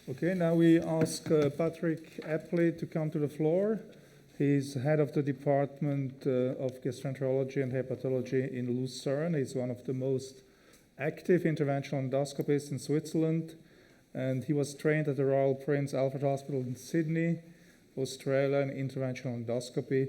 Okay, now we ask Patrick Aepli to come to the floor. He's head of the Department of Gastroenterology and Hepatology in Lucerne. He's one of the most active interventional endoscopists in Switzerland, and he was trained at the Royal Prince Alfred Hospital in Sydney, Australia, in interventional endoscopy.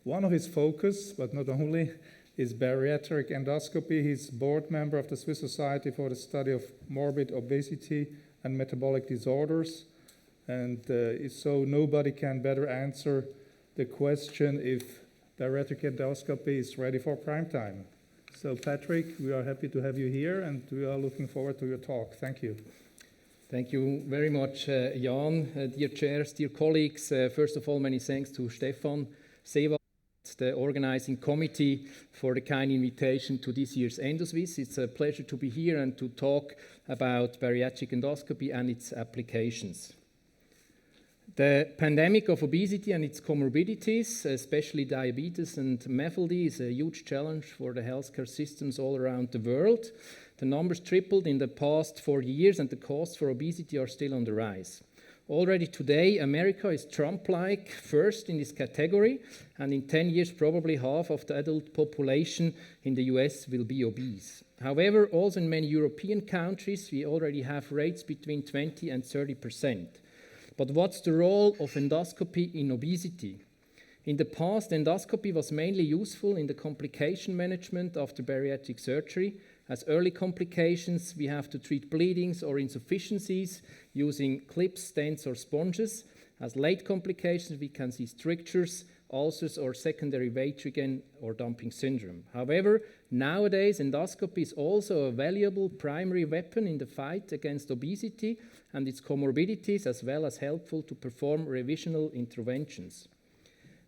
One of his focus, but not only, is bariatric endoscopy. He's board member of the Swiss Society for the Study of Morbid Obesity and Metabolic Disorders. And so nobody can better answer the question if bariatric endoscopy is ready for prime time. So Patrick, we are happy to have you here and we are looking forward to your talk. Thank you. Thank you very much, Jan. Dear chairs, dear colleagues, first of all, many thanks to Stefan Sewa, the organizing committee, for the kind invitation to this year's EndoSwiss. It's a pleasure to be here and to talk about bariatric endoscopy and its applications. The pandemic of obesity and its comorbidities, especially diabetes and MEF-LD, is a huge challenge for the healthcare systems all around the world. The numbers tripled in the past 4 years and the costs for obesity are still on the rise. Already today, America is Trump-like first in this category, and in 10 years, probably half of the adult population in the US will be obese. However, also in many European countries, we already have rates between 20 and 30%. But what's the role of endoscopy in obesity? In the past, endoscopy was mainly useful in the complication management after bariatric surgery. As early complications, we have to treat bleedings or insufficiencies using clips, stents, or sponges. As late complications, we can see strictures, ulcers, or secondary weight regain or dumping syndrome. However, nowadays, endoscopy is also a valuable primary weapon in the fight against obesity and its comorbidities, as well as helpful to perform revisional interventions.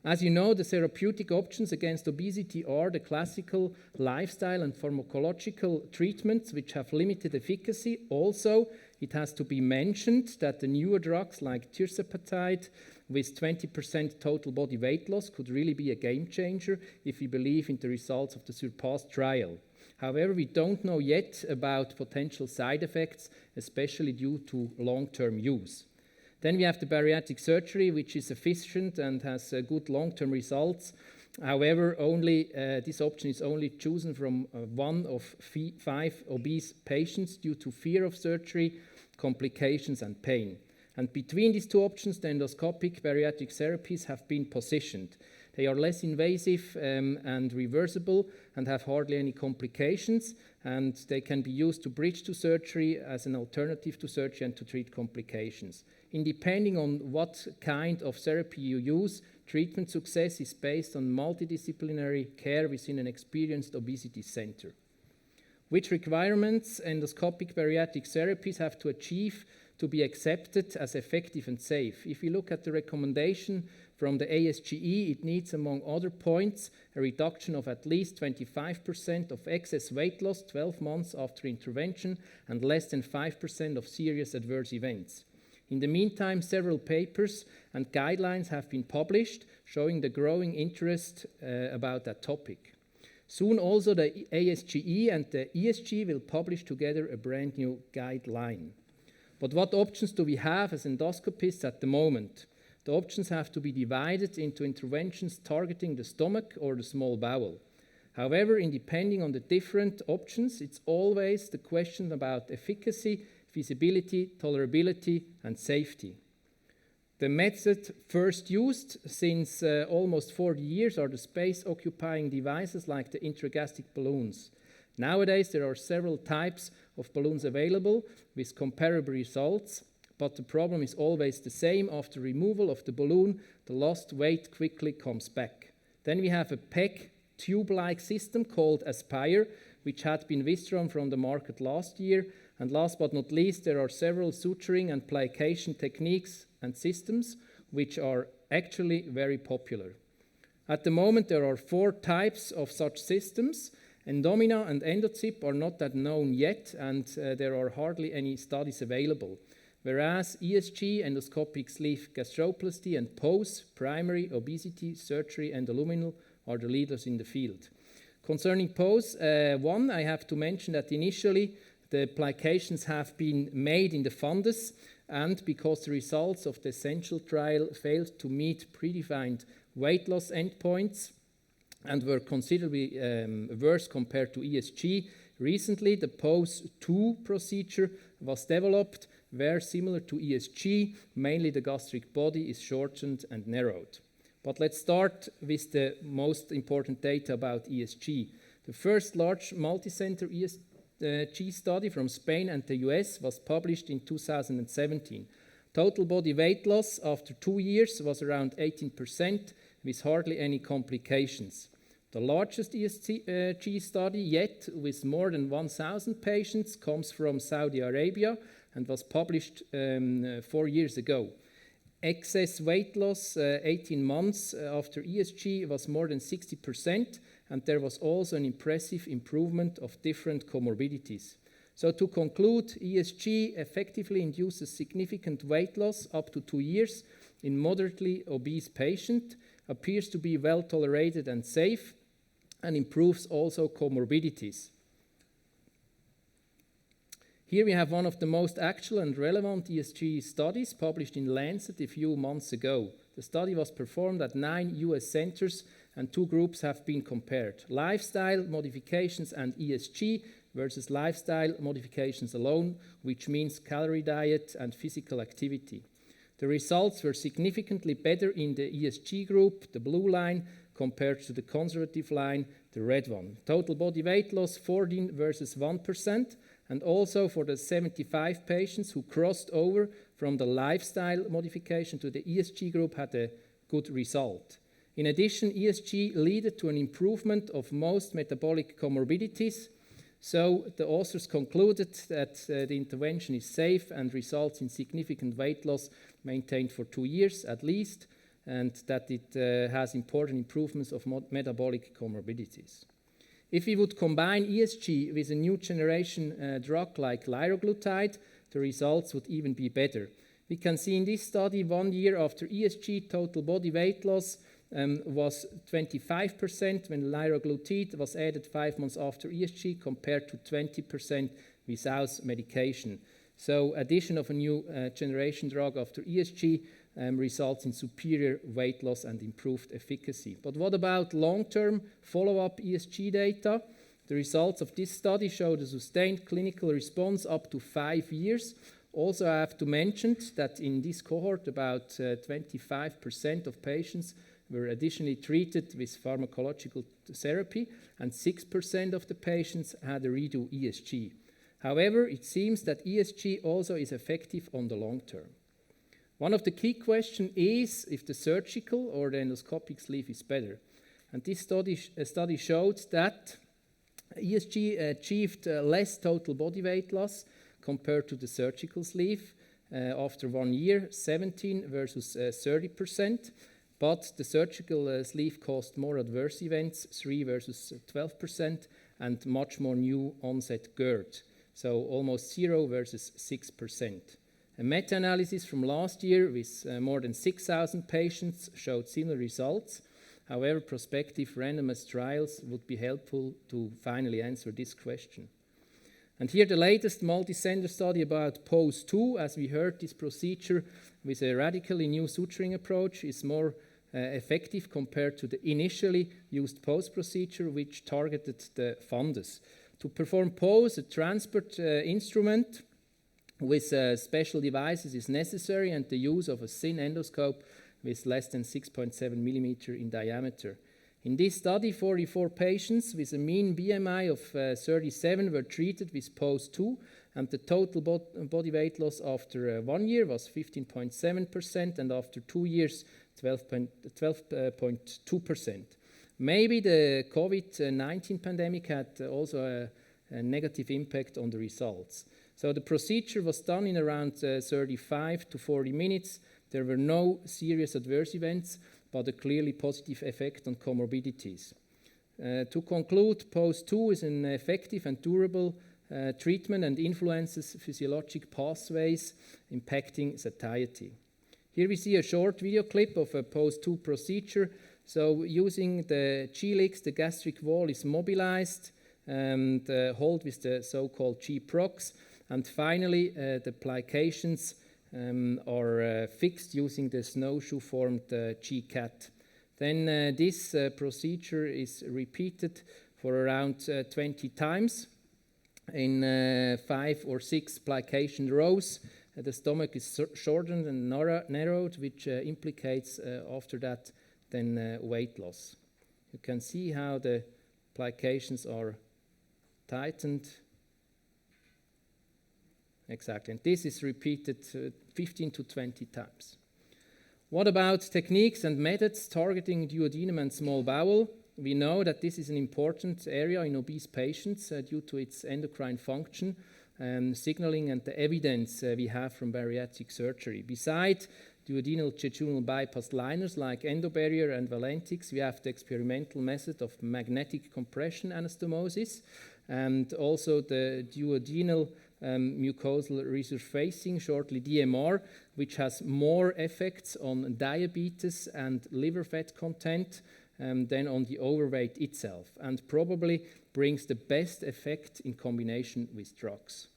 As you know, the therapeutic options against obesity are the classical lifestyle and pharmacological treatments, which have limited efficacy. Also, it has to be mentioned that the newer drugs like tirzepatide with 20% total body weight loss could really be a game changer if we believe in the results of the SURPASS trial. However, we don't know yet about potential side effects, especially due to long-term use. Then we have the bariatric surgery, which is efficient and has good long-term results. However, this option is only chosen from 1 of 5 obese patients due to fear of surgery, complications, and pain. And between these two options, the endoscopic bariatric therapies have been positioned. They are less invasive and reversible and have hardly any complications, and they can be used to bridge to surgery as an alternative to surgery and to treat complications. Depending on what kind of therapy you use, treatment success is based on multidisciplinary care within an experienced obesity center. Which requirements endoscopic bariatric therapies have to achieve to be accepted as effective and safe? If you look at the recommendation from the ASGE, it needs, among other points, a reduction of at least 25% of excess weight loss 12 months after intervention and less than 5% of serious adverse events. In the meantime, several papers and guidelines have been published showing the growing interest about that topic. Soon also the ASGE and the ESG will publish together a brand new guideline. But what options do we have as endoscopists at the moment? The options have to be divided into interventions targeting the stomach or the small bowel. However, depending on the different options, it's always the question about efficacy, feasibility, tolerability, and safety. The method first used since almost 40 years are the space-occupying devices like the intragastric balloons. Nowadays, there are several types of balloons available with comparable results, but the problem is always the same. After removal of the balloon, the lost weight quickly comes back. Then we have a PEG tube-like system called Aspire, which had been withdrawn from the market last year. And last but not least, there are several suturing and plication techniques and systems which are actually very popular. At the moment, there are 4 types of such systems. Endomina and EndoZip are not that known yet, and there are hardly any studies available. Whereas ESG, Endoscopic Sleeve Gastroplasty, and POSE, Primary Obesity Surgery Endoluminal, are the leaders in the field. Concerning POSE 1, I have to mention that initially the applications have been made in the fundus and because the results of the essential trial failed to meet predefined weight loss endpoints and were considerably worse compared to ESG. Recently, the POSE-2 procedure was developed where, similar to ESG, mainly the gastric body is shortened and narrowed. But let's start with the most important data about ESG. The first large multicenter ESG study from Spain and the US was published in 2017. Total body weight loss after 2 years was around 18% with hardly any complications. The largest ESG study yet, with more than 1,000 patients, comes from Saudi Arabia and was published 4 years ago. Excess weight loss 18 months after ESG was more than 60%, and there was also an impressive improvement of different comorbidities. So to conclude, ESG effectively induces significant weight loss up to 2 years in moderately obese patients, appears to be well tolerated and safe, and improves also comorbidities. Here we have one of the most actual and relevant ESG studies published in Lancet a few months ago. The study was performed at 9 US centers and 2 groups have been compared: lifestyle modifications and ESG versus lifestyle modifications alone, which means calorie diet and physical activity. The results were significantly better in the ESG group, the blue line, compared to the conservative line, the red one. Total body weight loss 14 versus 1%, and also for the 75 patients who crossed over from the lifestyle modification to the ESG group had a good result. In addition, ESG led to an improvement of most metabolic comorbidities, so the authors concluded that the intervention is safe and results in significant weight loss maintained for 2 years at least, and that it has important improvements of metabolic comorbidities. If we would combine ESG with a new generation drug like liraglutide, the results would even be better. We can see in this study 1 year after ESG, total body weight loss was 25% when liraglutide was added 5 months after ESG, compared to 20% without medication. So addition of a new generation drug after ESG results in superior weight loss and improved efficacy. But what about long-term follow-up ESG data? The results of this study showed a sustained clinical response up to 5 years. Also, I have to mention that in this cohort, about 25% of patients were additionally treated with pharmacological therapy, and 6% of the patients had a redo ESG. However, it seems that ESG also is effective on the long term. One of the key questions is if the surgical or the endoscopic sleeve is better. And this study showed that ESG achieved less total body weight loss compared to the surgical sleeve after 1 year, 17 versus 30%. But the surgical sleeve caused more adverse events, 3 versus 12%, and much more new onset GERD, so almost 0 versus 6%. A meta-analysis from last year with more than 6,000 patients showed similar results. However, prospective randomized trials would be helpful to finally answer this question. And here the latest multi-center study about POSE-2. As we heard, this procedure with a radically new suturing approach is more effective compared to the initially used POSE procedure, which targeted the fundus. To perform POSE, a transport instrument with special devices is necessary, and the use of a thin endoscope with less than 6.7 millimeter in diameter. In this study, 44 patients with a mean BMI of 37 were treated with POSE-2, and the total body weight loss after 1 year was 15.7%, and after 2 years, 12.2%. Maybe the COVID-19 pandemic had also a negative impact on the results. So the procedure was done in around 35 to 40 minutes. There were no serious adverse events, but a clearly positive effect on comorbidities. To conclude, POSE-2 is an effective and durable treatment and influences physiologic pathways impacting satiety. Here we see a short video clip of a POSE-2 procedure. So using the G-legs, the gastric wall is mobilized and hold with the so-called G-prox. And finally, the plications are fixed using the snowshoe-formed G-cat. Then this procedure is repeated for around 20 times in 5 or 6 plication rows. The stomach is shortened and narrowed, which implicates after that then weight loss. You can see how the plications are tightened. Exactly, and this is repeated 15 to 20 times. What about techniques and methods targeting duodenum and small bowel? We know that this is an important area in obese patients due to its endocrine function, signaling, and the evidence we have from bariatric surgery. Besides duodenal jejunal bypass liners like Endobarrier and Valentix, we have the experimental method of magnetic compression anastomosis, and also the duodenal mucosal resurfacing, shortly DMR, which has more effects on diabetes and liver fat content than on the overweight itself, and probably brings the best effect in combination with drugs.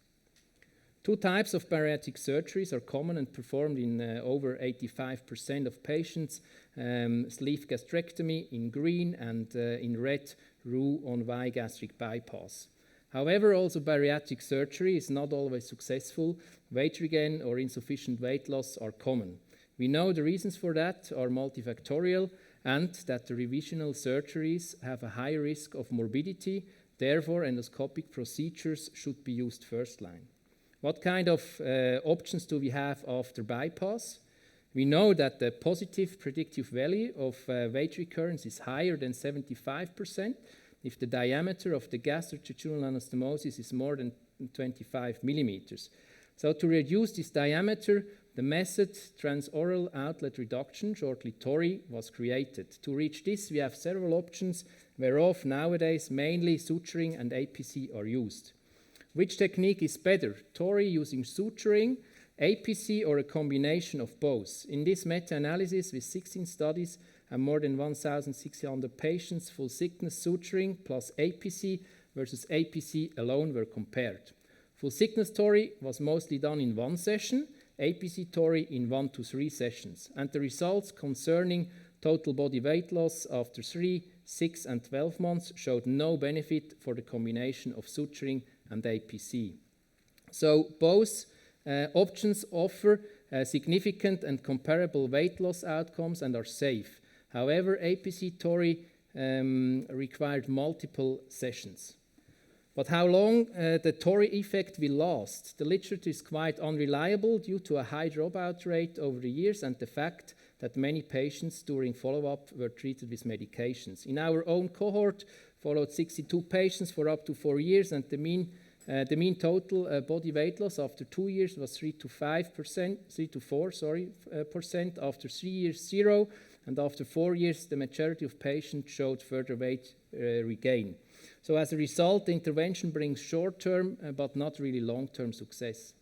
2 types of bariatric surgeries are common and performed in over 85% of patients. Sleeve gastrectomy in green and in red, Roux on Y gastric bypass. However, also bariatric surgery is not always successful. Weight regain or insufficient weight loss are common. We know the reasons for that are multifactorial and that the revisional surgeries have a high risk of morbidity. Therefore, endoscopic procedures should be used first line. What kind of options do we have after bypass? We know that the positive predictive value of weight recurrence is higher than 75% if the diameter of the gastrojejunal anastomosis is more than 25 millimeters. So to reduce this diameter, the method Transoral outlet reduction, shortly TORe, was created. To reach this, we have several options, whereof nowadays mainly suturing and APC are used. Which technique is better, TORe using suturing, APC, or a combination of both? In this meta-analysis with 16 studies and more than 1,600 patients, full thickness suturing plus APC versus APC alone were compared. Full thickness TORe was mostly done in 1 session, APC TORe in 1 to 3 sessions, and the results concerning total body weight loss after 3, 6, and 12 months showed no benefit for the combination of suturing and APC. So both options offer significant and comparable weight loss outcomes and are safe. However, APC TORe required multiple sessions. But how long the TORe effect will last? The literature is quite unreliable due to a high dropout rate over the years and the fact that many patients during follow-up were treated with medications. In our own cohort, followed 62 patients for up to 4 years, and the mean total body weight loss after 2 years was 3 to 4%, after 3 years 0, and after 4 years the majority of patients showed further weight regain. So as a result, the intervention brings short-term but not really long-term success.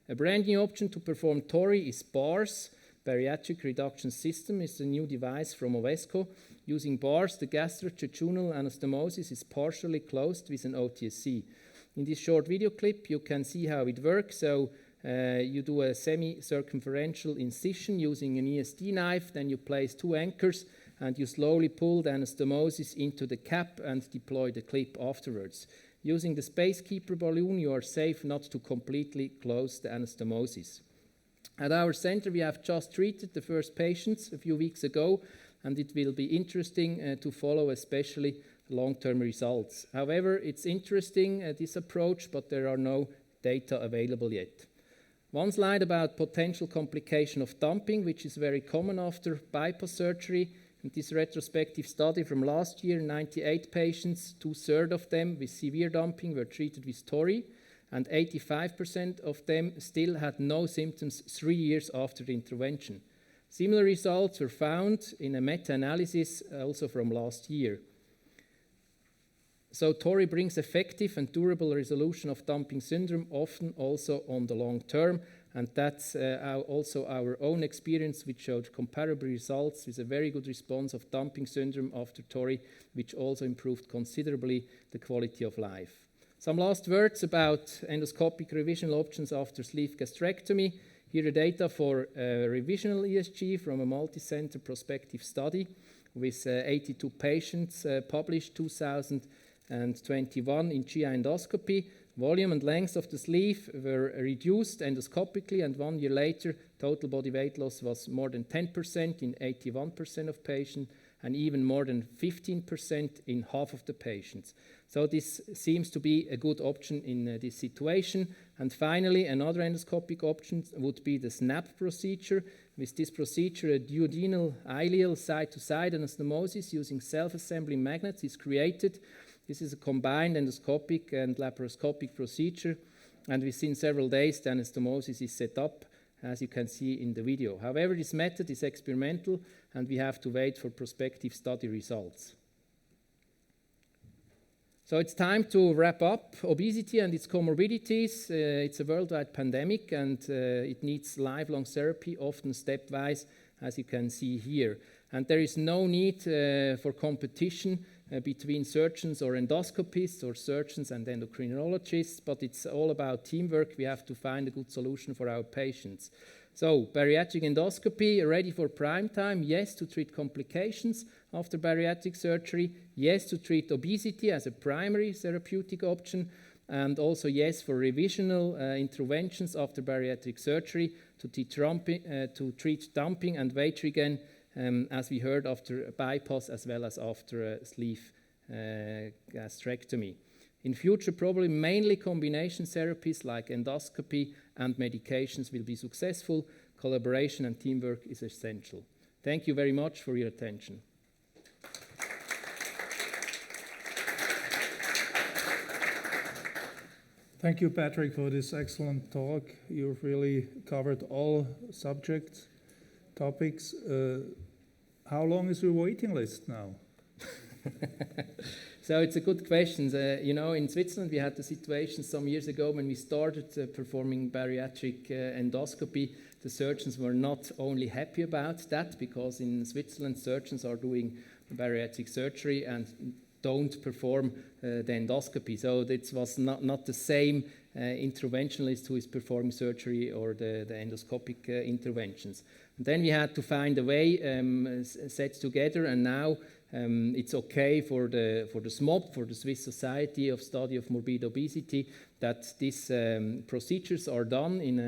A brand new option to perform TORe is BARS, Bariatric Reduction System, is a new device from Ovesco. Using BARS, the gastrojejunal anastomosis is partially closed with an OTSC. In this short video clip, you can see how it works. So you do a semi-circumferential incision using an ESD knife, then you place 2 anchors, and you slowly pull the anastomosis into the cap and deploy the clip afterwards. Using the spacekeeper balloon, you are safe not to completely close the anastomosis. At our center, we have just treated the first patients a few weeks ago, and it will be interesting to follow especially long-term results. However, it's interesting, this approach, but there are no data available yet. One slide about potential complication of dumping, which is very common after bypass surgery. In this retrospective study from last year, 98 patients, 2/3 of them with severe dumping were treated with TORe, and 85% of them still had no symptoms 3 years after the intervention. Similar results were found in a meta-analysis also from last year. So TORe brings effective and durable resolution of dumping syndrome, often also on the long term, and that's also our own experience, which showed comparable results with a very good response of dumping syndrome after TORe, which also improved considerably the quality of life. Some last words about endoscopic revisional options after sleeve gastrectomy. Here are data for revisional ESG from a multi-center prospective study with 82 patients published 2021 in GI endoscopy. Volume and length of the sleeve were reduced endoscopically, and 1 year later, total body weight loss was more than 10% in 81% of patients, and even more than 15% in half of the patients. So this seems to be a good option in this situation. And finally, another endoscopic option would be the SNAP procedure. With this procedure, a duodenal ileal side-to-side anastomosis using self-assembling magnets is created. This is a combined endoscopic and laparoscopic procedure, and within several days the anastomosis is set up, as you can see in the video. However, this method is experimental and we have to wait for prospective study results. So it's time to wrap up. Obesity and its comorbidities, it's a worldwide pandemic, and it needs lifelong therapy, often stepwise, as you can see here. And there is no need for competition between surgeons or endoscopists, or surgeons and endocrinologists, but it's all about teamwork. We have to find a good solution for our patients. So, bariatric endoscopy, ready for prime time? Yes, to treat complications after bariatric surgery. Yes, to treat obesity as a primary therapeutic option. And also yes for revisional interventions after bariatric surgery to treat dumping and weight regain, as we heard, after a bypass as well as after a sleeve gastrectomy. In future, probably mainly combination therapies like endoscopy and medications will be successful. Collaboration and teamwork is essential. Thank you very much for your attention. Thank you, Patrick, for this excellent talk. You've really covered all subjects, topics. How long is your waiting list now? So it's a good question. In Switzerland, we had the situation some years ago when we started performing bariatric endoscopy. The surgeons were not only happy about that, because in Switzerland, surgeons are doing bariatric surgery and don't perform the endoscopy. So it was not the same interventionalist who is performing surgery or the endoscopic interventions. And then we had to find a way set together, and now it's okay for the SMOB, for the Swiss Society of Study of Morbid Obesity, that these procedures are done in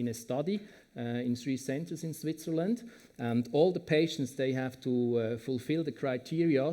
a study in 3 centers in Switzerland, and all the patients, they have to fulfill the criteria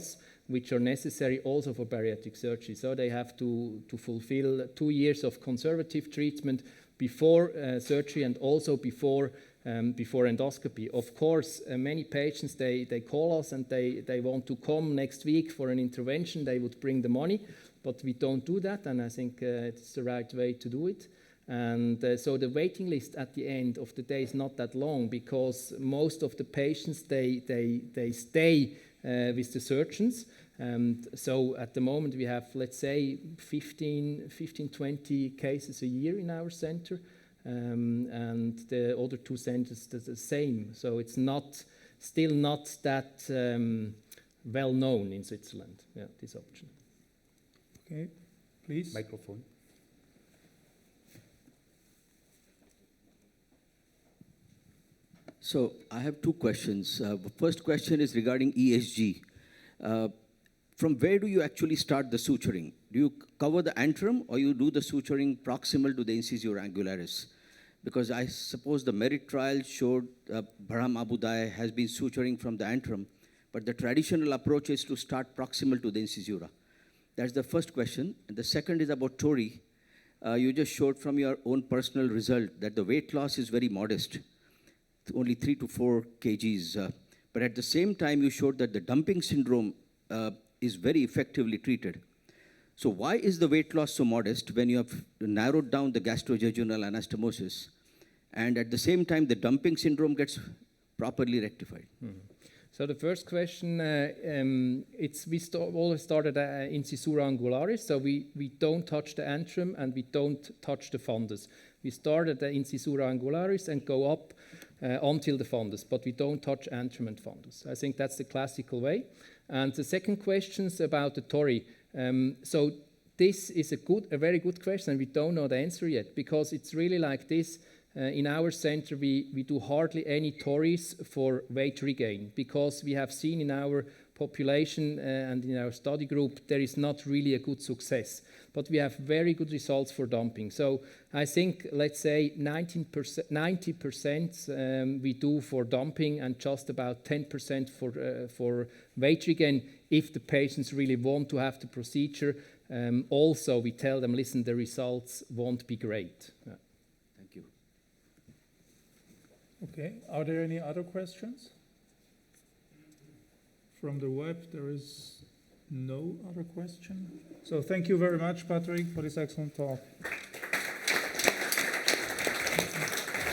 which are necessary also for bariatric surgery. So they have to fulfill 2 years of conservative treatment before surgery and also before endoscopy. Of course, many patients, they call us and they want to come next week for an intervention. They would bring the money, but we don't do that, and I think it's the right way to do it. And so the waiting list at the end of the day is not that long, because most of the patients, they stay with the surgeons. And so at the moment we have, let's say, 20 cases a year in our center. And the other 2 centers the same. So it's still not that well known in Switzerland, this option. Okay, please. Microphone. So I have 2 questions. The first question is regarding ESG. From where do you actually start the suturing? Do you cover the antrum, or you do the suturing proximal to the incisor angularis? Because I suppose the MERIT trial showed Bahram Abudai has been suturing from the antrum, but the traditional approach is to start proximal to the incisura. That's the first question. And the second is about TORe. You just showed from your own personal result that the weight loss is very modest, only 3 to 4 kgs. But at the same time, you showed that the dumping syndrome is very effectively treated. So why is the weight loss so modest when you have narrowed down the gastrojejunal anastomosis, and at the same time the dumping syndrome gets properly rectified? Mm-hmm. So the first question, we always started incisura angularis, so we don't touch the antrum and we don't touch the fundus. We start at the incisura angularis and go up until the fundus, but we don't touch antrum and fundus. I think that's the classical way. And the second question is about the TORe. So this is a very good question, and we don't know the answer yet, because it's really like this. In our center, we do hardly any TORes for weight regain because we have seen in our population and in our study group there is not really a good success. But we have very good results for dumping. So I think, let's say 90% we do for dumping and just about 10% for weight regain if the patients really want to have the procedure. Also, we tell them, listen, the results won't be great. Yeah. Thank you. Okay, are there any other questions? From the web, there is no other question. So thank you very much, Patrick, for this excellent talk.